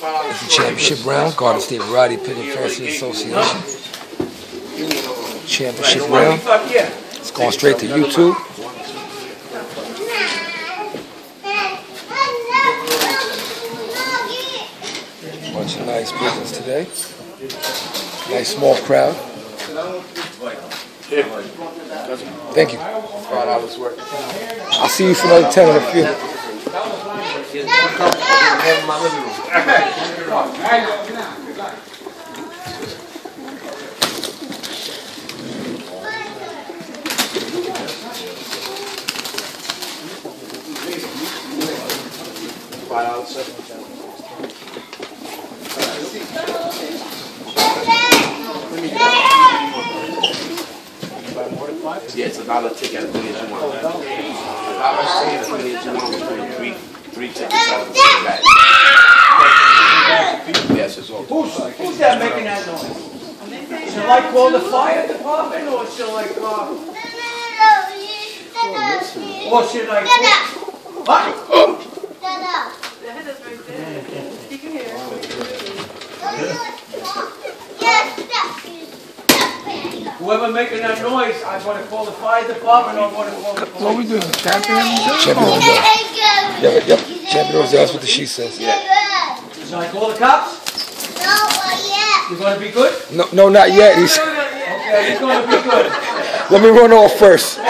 It's the championship round, Garden State Variety Pigeon Fantasy Association. Championship round. It's going straight to YouTube. Bunch of nice pigeons today. Nice small crowd. Thank you. I'll see you for another 10 in a few. Yeah, it's $1 ticket as many as you want. $1 ticket as many as you want. Three tickets out of the same bag. Yes, it's all. Who's that making that noise? Should I call the fire department or should I call? Or should I call? What? The head is right there. You can hear it. Whoever making that noise, I'm going to call the fire department or I'm going to call the police. What we doing? Champion reserve? Champion reserve. Yep. Champion reserve. That's what the sheet says. Should I call the cops? No, yet. You going to be good? No, not yet. Okay, he's going to be good. Let me run off first. Give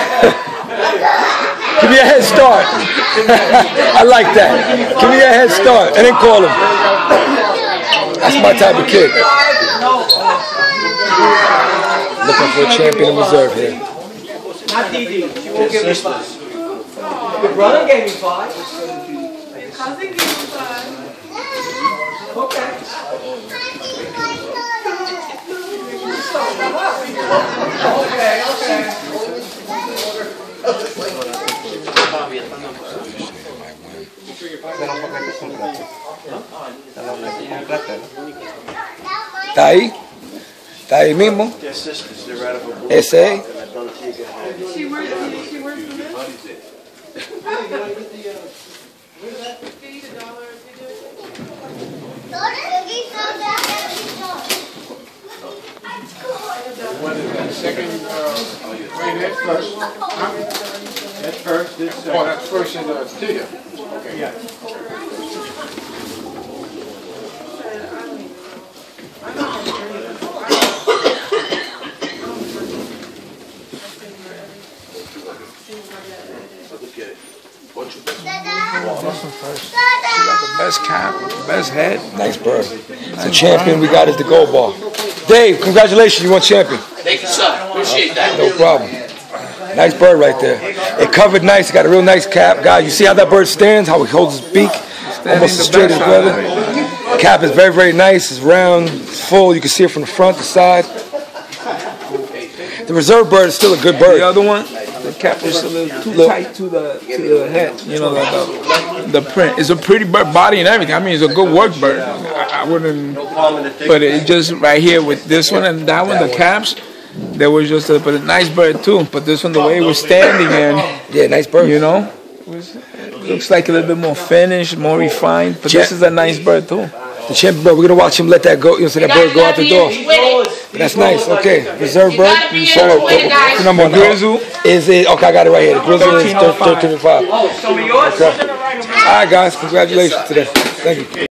me a head start. I like that. Give me a head start and then call him. That's my type of kid. Looking for a champion in reserve here. Not Dee. She won't give me 5. Your brother gave me 5. Your cousin gave you 5. Okay. ¿Está ahí? ¿Está ahí mismo? ¿Ese? She works for this? $8 Second, wait, head first. Head first. This, oh, that's first in the theater. Okay, yeah. First. She got the best cap, the best head. Nice bird. It's a champion we got at the gold ball. Dave, congratulations, you won champion. Thank you, sir. Appreciate that. No problem. Nice bird right there. It covered nice. It got a real nice cap. Guys, you see how that bird stands? How he holds his beak? Almost as straight as brother. Cap is very, very nice. It's round. It's full. You can see it from the front, the side. The reserve bird is still a good bird. The other one, the cap is a little too tight to the head. You know, the print. It's a pretty bird, body and everything. I mean, it's a good work bird. I wouldn't. But it just right here with this one and that one, the caps. There was just a nice bird too. But this one, the way it was standing and yeah, nice bird. You know, it looks like a little bit more finished, more refined. But this is a nice bird too. The champion bird, we're gonna watch him let that go. You know, so that bird go out the door. That's nice. Okay, reserve bird. Solo. Number one. Grizzle is it? Okay, I got it right here. The Grizzle is 13.5. Oh, some of yours? Okay. All right, guys. Congratulations today. Thank you.